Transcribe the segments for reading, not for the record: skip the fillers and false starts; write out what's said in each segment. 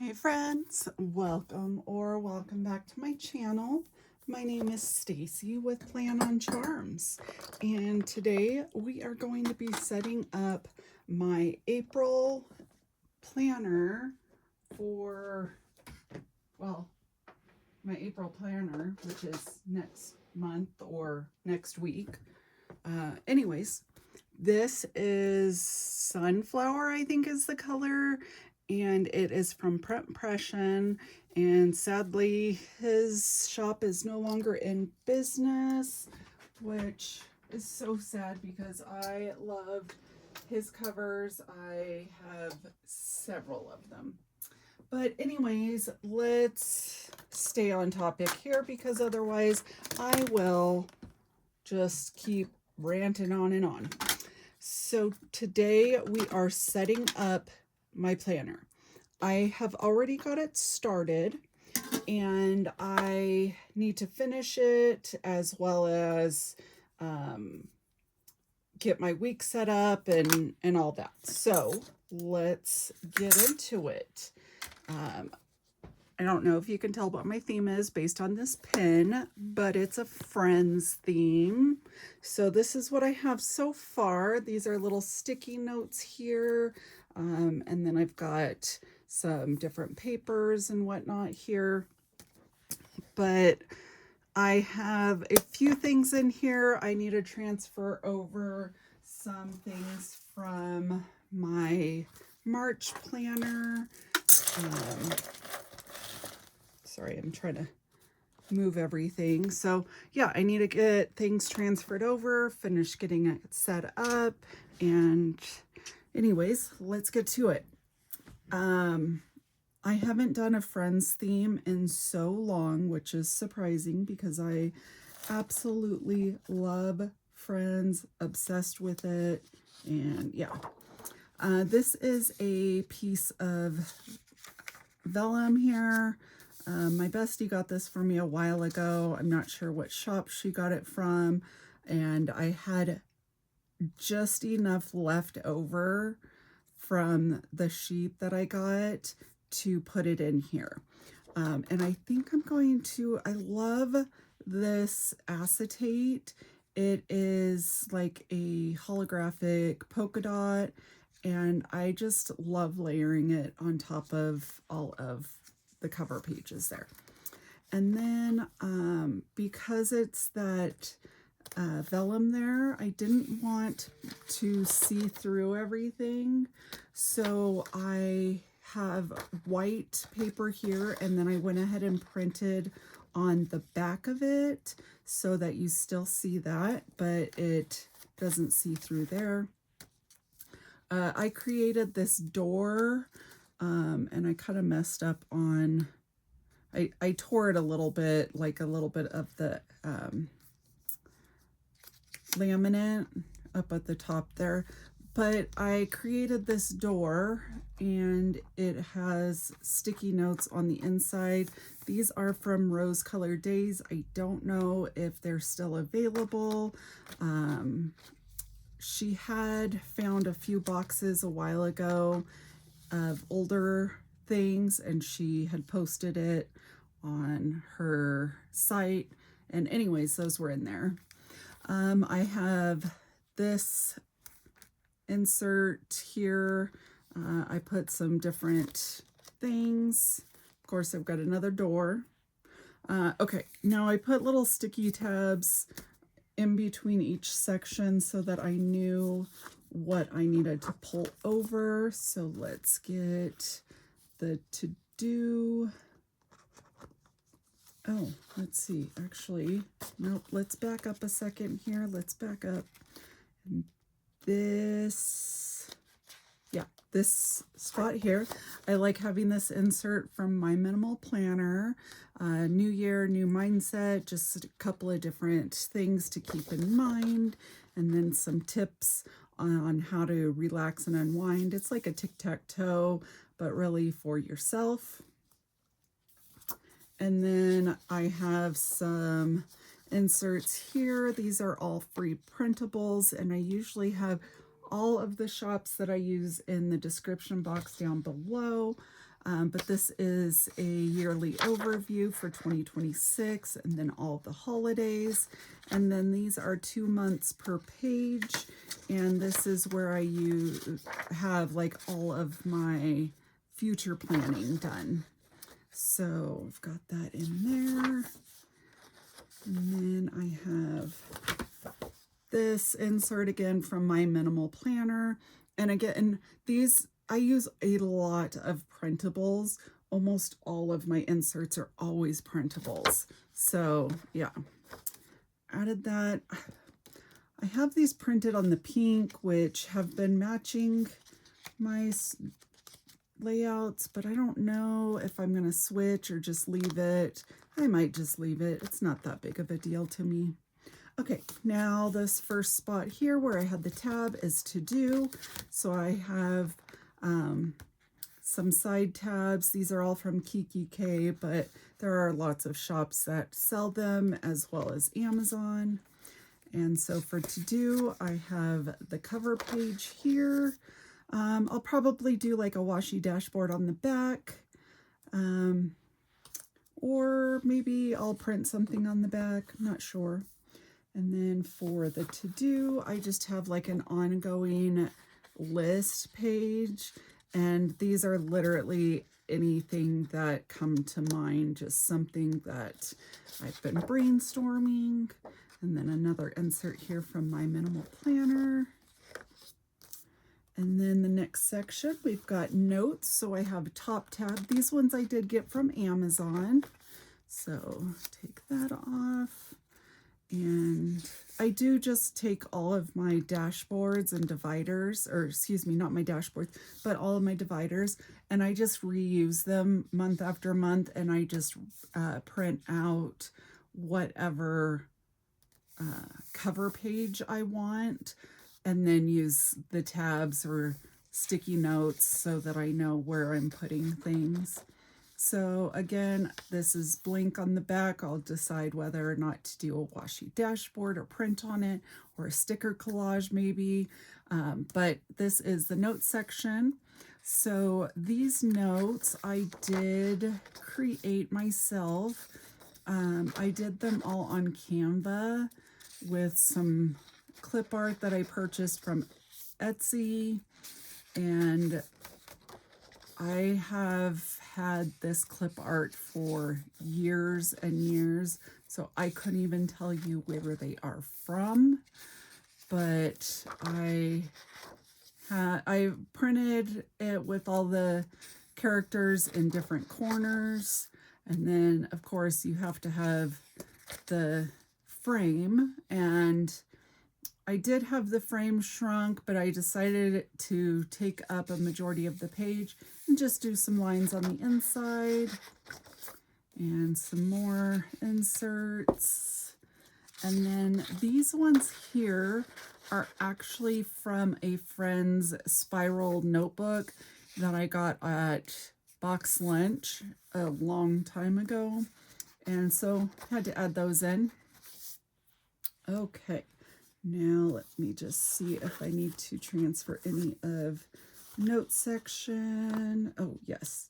Hey friends, welcome back to my channel. My name is Stacy with Plan on Charms, and today we are going to be setting up my April planner for, well, my April planner, which is next month or next week. Anyways, this is Sunflower, I think is the color, and it is from Prep Impression. And sadly, his shop is no longer in business, which is so sad because I loved his covers. I have several of them. But anyways, let's stay on topic here because otherwise I will just keep ranting on and on. So today we are setting up my planner. I have already got it started and I need to finish it as well as get my week set up and all that. So let's get into it. I don't know if you can tell what my theme is based on this pin, but it's a Friends theme. So this is what I have so far. These are little sticky notes here. And then I've got some different papers and whatnot here. But I have a few things in here. I need to transfer over some things from my March planner. Sorry, I'm trying to move everything. So yeah, I need to get things transferred over, finish getting it set up. And anyways, let's get to it. I haven't done a Friends theme in so long, which is surprising because I absolutely love Friends, obsessed with it. And yeah, this is a piece of vellum here. My bestie got this for me a while ago. I'm not sure what shop she got it from. And I had just enough left over from the sheet that I got to put it in here. And I think I'm going to, I love this acetate. It is like a holographic polka dot. And I just love layering it on top of all of the cover pages there. And then because it's that vellum there, I didn't want to see through everything. So I have white paper here, and then I went ahead and printed on the back of it so that you still see that, but it doesn't see through there. I created this door, and I kind of messed up on, I tore it a little bit, like a little bit of the laminate up at the top there. But I created this door, and it has sticky notes on the inside. These are from Rose Colored Days. I don't know if they're still available. She had found a few boxes a while ago of older things, and she had posted it on her site. And anyways, those were in there. I have this insert here. I put some different things. Of course, I've got another door. Okay, now I put little sticky tabs in between each section so that I knew what I needed to pull over. So let's get the to-do. Oh, let's see. Actually, nope. Let's back up a second here. Let's back up. And this, yeah, this spot here. I like having this insert from my minimal planner. New year, new mindset, just a couple of different things to keep in mind, and then some tips on how to relax and unwind. It's like a tic-tac-toe, but really for yourself. And then I have some inserts here. These are all free printables, and I usually have all of the shops that I use in the description box down below. But this is a yearly overview for 2026 and then all of the holidays. And then these are 2 months per page. And this is where I have like all of my future planning done. So I've got that in there. And then I have this insert again from my minimal planner. And again, these, I use a lot of printables. Almost all of my inserts are always printables. So yeah, added that. I have these printed on the pink, which have been matching my layouts, but I don't know if I'm going to switch or just leave it. I might just leave it. It's not that big of a deal to me. Okay, now this first spot here where I had the tab is to do. So I have some side tabs. These are all from Kikki.K, but there are lots of shops that sell them as well as Amazon. And so for to do, I have the cover page here. I'll probably do like a washi dashboard on the back. Or maybe I'll print something on the back, I'm not sure. And then for the to-do, I just have like an ongoing list page. And these are literally anything that come to mind, just something that I've been brainstorming. And then another insert here from my minimal planner. And then the next section, we've got notes. So I have top tab. These ones I did get from Amazon. So take that off. And I do just take all of my dashboards and dividers, or excuse me, not my dashboards, but all of my dividers, and I just reuse them month after month, and I just print out whatever cover page I want, and then use the tabs or sticky notes so that I know where I'm putting things. So again, this is blank on the back. I'll decide whether or not to do a washi dashboard or print on it, or a sticker collage maybe. But this is the notes section. So these notes I did create myself. I did them all on Canva with some clip art that I purchased from Etsy. And I have had this clip art for years and years, so I couldn't even tell you where they are from, but I printed it with all the characters in different corners, and then of course you have to have the frame, and I did have the frame shrunk, but I decided to take up a majority of the page and just do some lines on the inside and some more inserts. And then these ones here are actually from a friend's spiral notebook that I got at Box Lunch a long time ago. And so I had to add those in. Okay. Now let me just see if I need to transfer any of note section. Oh, yes.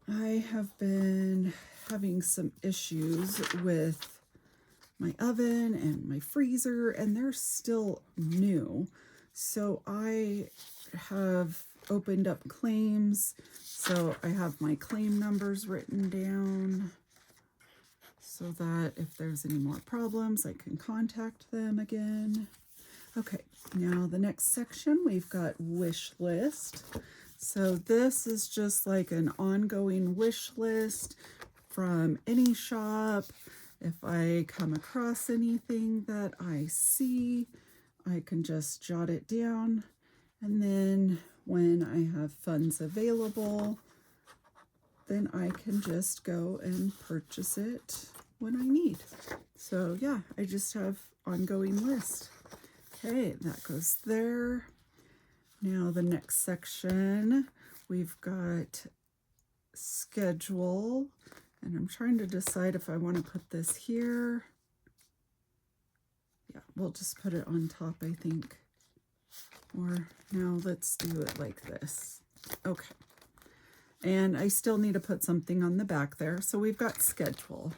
I have been having some issues with my oven and my freezer, and they're still new. So I have opened up claims. So I have my claim numbers written down, so that if there's any more problems, I can contact them again. Okay, now the next section, we've got wish list. So this is just like an ongoing wish list from any shop. If I come across anything that I see, I can just jot it down. And then when I have funds available, then I can just go and purchase it when I need. So yeah, I just have ongoing list. Okay, that goes there. Now the next section, we've got schedule, and I'm trying to decide if I want to put this here. Yeah, we'll just put it on top, I think. Or now let's do it like this. Okay. And I still need to put something on the back there. So we've got schedule.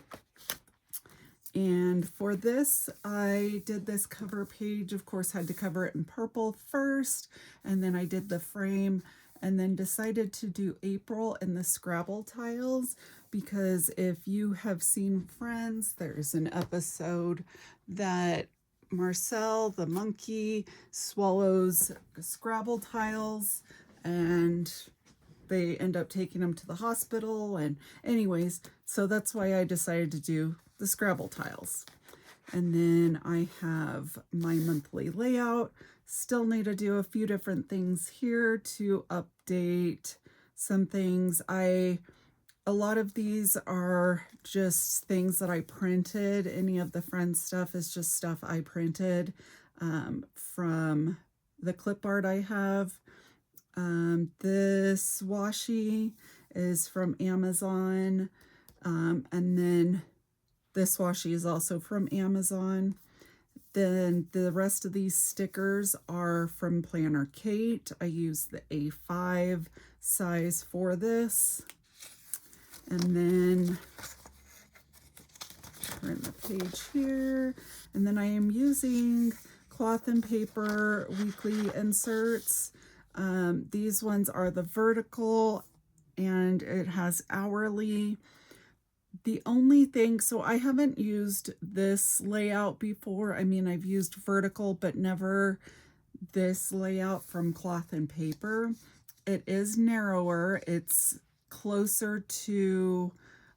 And for this, I did this cover page. Of course, had to cover it in purple first. And then I did the frame and then decided to do April and the Scrabble tiles, because if you have seen Friends, there's an episode that Marcel, the monkey, swallows Scrabble tiles and they end up taking him to the hospital. And anyways, so that's why I decided to do the Scrabble tiles. And then I have my monthly layout. Still need to do a few different things here to update some things. A lot of these are just things that I printed. Any of the Friends stuff is just stuff I printed from the clip art I have. This washi is from Amazon. And then this washi is also from Amazon. Then the rest of these stickers are from Planner Kate. I use the A5 size for this. And then turn the page here. And then I am using cloth and paper weekly inserts. These ones are the vertical and it has hourly. The only thing, so I haven't used this layout before. I mean, I've used vertical, but never this layout from cloth and paper. It is narrower. It's closer to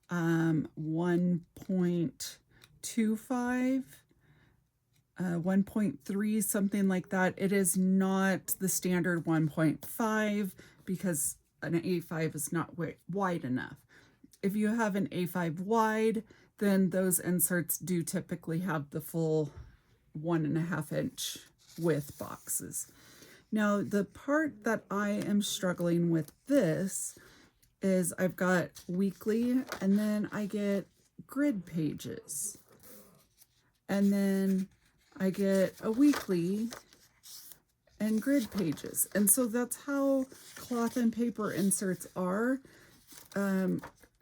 1.25, 1.3, something like that. It is not the standard 1.5 because an A5 is not wide enough. If you have an A5 wide, then those inserts do typically have the full 1.5 inch width boxes. Now, the part that I am struggling with this is I've got weekly, and then I get grid pages. And then I get a weekly and grid pages. And so that's how cloth and paper inserts are.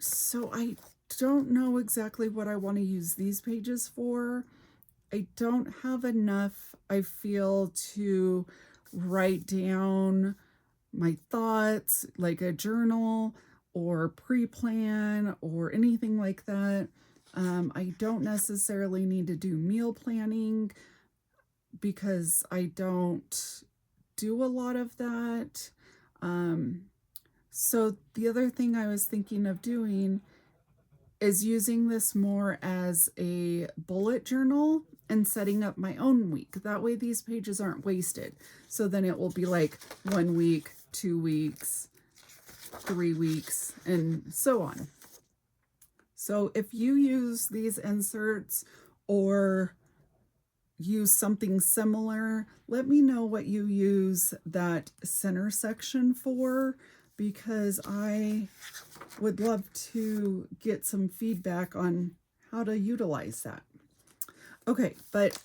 So I don't know exactly what I want to use these pages for. I don't have enough, I feel, to write down my thoughts, like a journal or pre-plan or anything like that. I don't necessarily need to do meal planning because I don't do a lot of that. So the other thing I was thinking of doing is using this more as a bullet journal and setting up my own week. That way these pages aren't wasted. So then it will be like 1 week, 2 weeks, 3 weeks, and so on. So if you use these inserts or use something similar, let me know what you use that center section for, because I would love to get some feedback on how to utilize that. Okay, but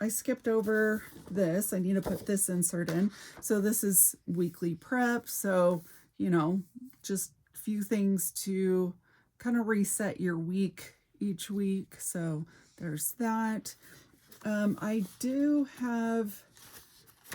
I skipped over this. I need to put this insert in. So this is weekly prep. So, you know, just a few things to kind of reset your week each week. So there's that. I do have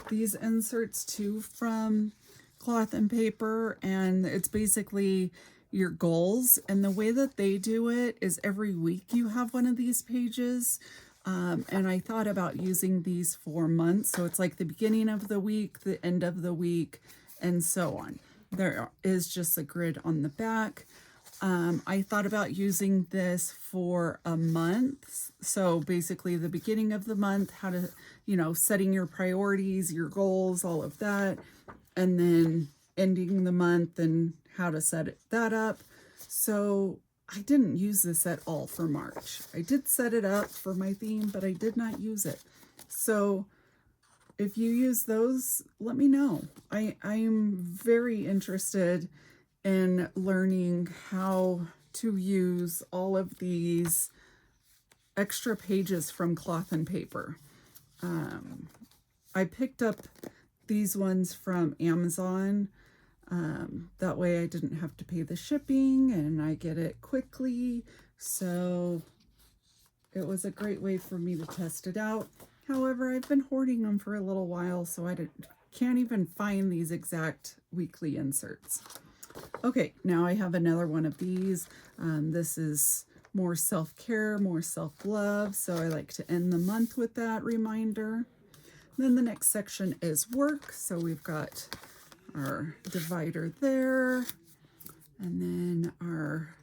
these inserts too from cloth and paper, and it's basically your goals. And the way that they do it is every week you have one of these pages. And I thought about using these for months. So it's like the beginning of the week, the end of the week, and so on. There is just a grid on the back. I thought about using this for a month. So basically the beginning of the month, how to, you know, setting your priorities, your goals, all of that. And then ending the month and how to set that up. So I didn't use this at all for March. I did set it up for my theme, but I did not use it. So if you use those, let me know. I'm very interested in learning how to use all of these extra pages from cloth and paper. I picked up these ones from Amazon. that way I didn't have to pay the shipping and I get it quickly. So it was a great way for me to test it out. However, I've been hoarding them for a little while, so I can't even find these exact weekly inserts. Okay, now I have another one of these. This is more self-care, more self-love, so I like to end the month with that reminder. Then the next section is work, so we've got our divider there, and then our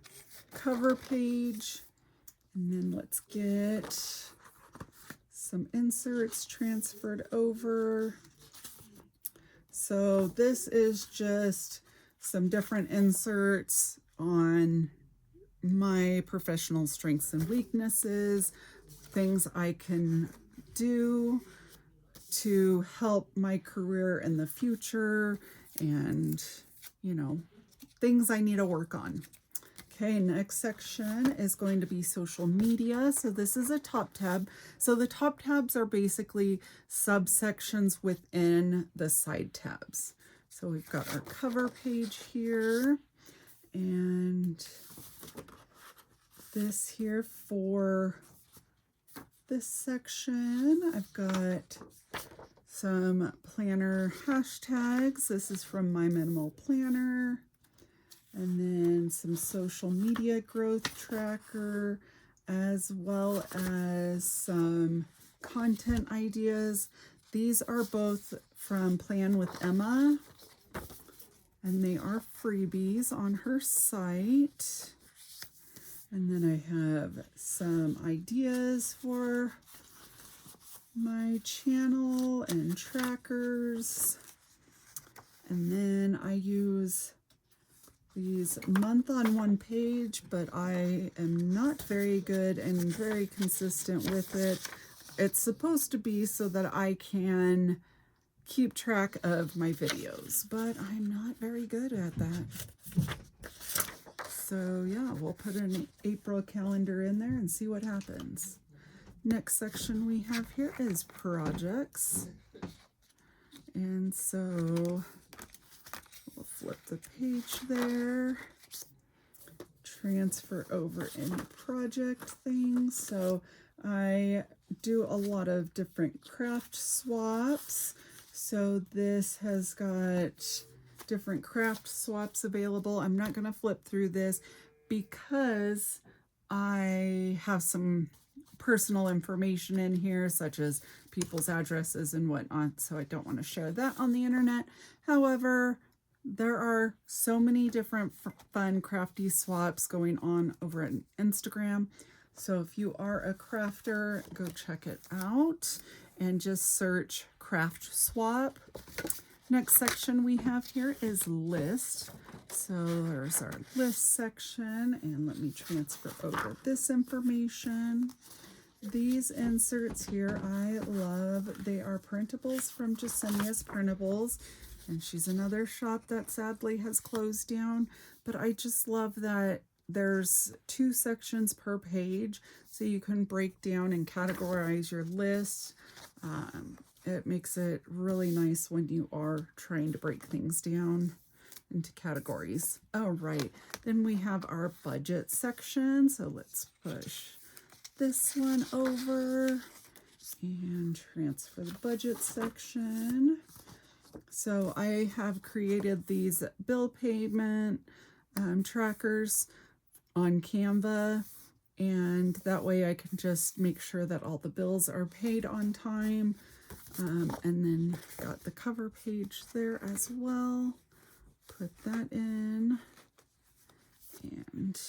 cover page, and then let's get some inserts transferred over. So this is just some different inserts on my professional strengths and weaknesses, things I can do to help my career in the future, and, you know, things I need to work on. Okay, next section is going to be social media. So this is a top tab. So the top tabs are basically subsections within the side tabs. So we've got our cover page here, and this here for this section. I've got some planner hashtags. This is from My Minimal Planner. And then some social media growth tracker, as well as some content ideas. These are both from Plan with Emma, and they are freebies on her site. And then I have some ideas for my channel and trackers. And then I use these month on one page, but I am not very good and very consistent with it. It's supposed to be so that I can keep track of my videos, but I'm not very good at that. So yeah, we'll put an April calendar in there and see what happens. Next section we have here is projects. And so we'll flip the page there, transfer over any project things. So I do a lot of different craft swaps. So this has got different craft swaps available. I'm not going to flip through this because I have some personal information in here, such as people's addresses and whatnot, so I don't want to share that on the internet. However, there are so many different fun crafty swaps going on over at Instagram. So if you are a crafter, go check it out and just search craft swap. Next section we have here is list. So there's our list section, and let me transfer over this information. These inserts here I love. They are printables from Jasenia's Printables, and she's another shop that sadly has closed down, but I just love that there's 2 sections per page, so you can break down and categorize your list. It makes it really nice when you are trying to break things down into categories. All right, then we have our budget section. So let's push this one over and transfer the budget section. So I have created these bill payment trackers on Canva, and that way I can just make sure that all the bills are paid on time. And then got the cover page there as well. Put that in. And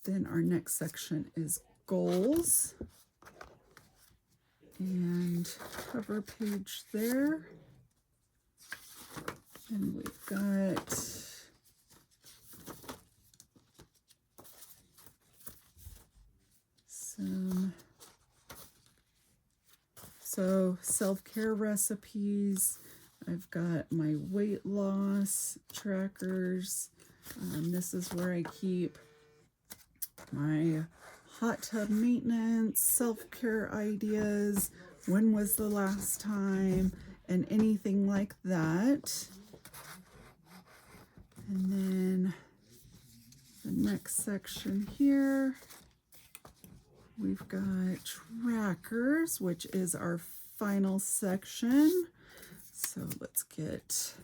then our next section is goals. And cover page there. And we've got some self-care recipes. I've got my weight loss trackers. This is where I keep my hot tub maintenance, self-care ideas, when was the last time, and anything like that. And then the next section here, we've got trackers, which is our final section. So let's get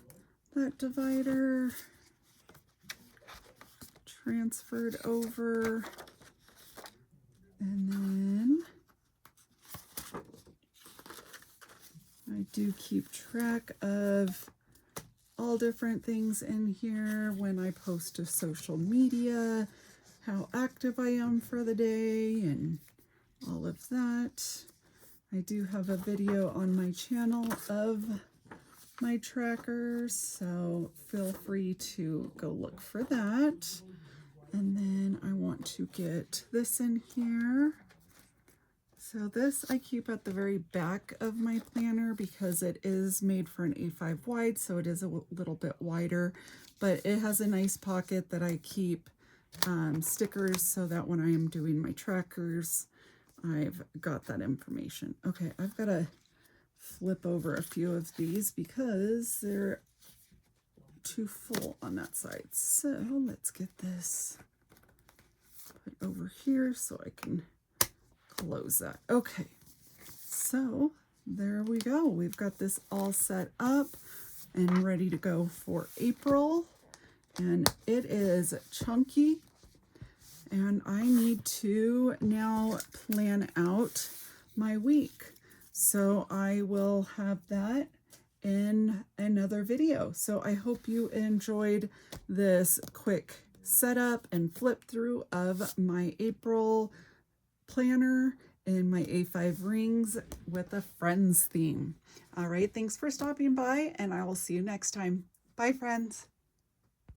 that divider transferred over. And then I do keep track of all different things in here when I post to social media, how active I am for the day, and all of that. I do have a video on my channel of my trackers, so feel free to go look for that. And then I want to get this in here. So this I keep at the very back of my planner because it is made for an A5 wide, so it is a little bit wider, but it has a nice pocket that I keep stickers so that when I am doing my trackers, I've got that information. Okay, I've got to flip over a few of these because they're too full on that side. So let's get this put over here so I can close that. Okay, so there we go. We've got this all set up and ready to go for April. And it is chunky. And I need to now plan out my week. So I will have that in another video. So I hope you enjoyed this quick setup and flip through of my April planner in my A5 rings with a Friends theme. All right, thanks for stopping by, and I will see you next time. Bye, friends.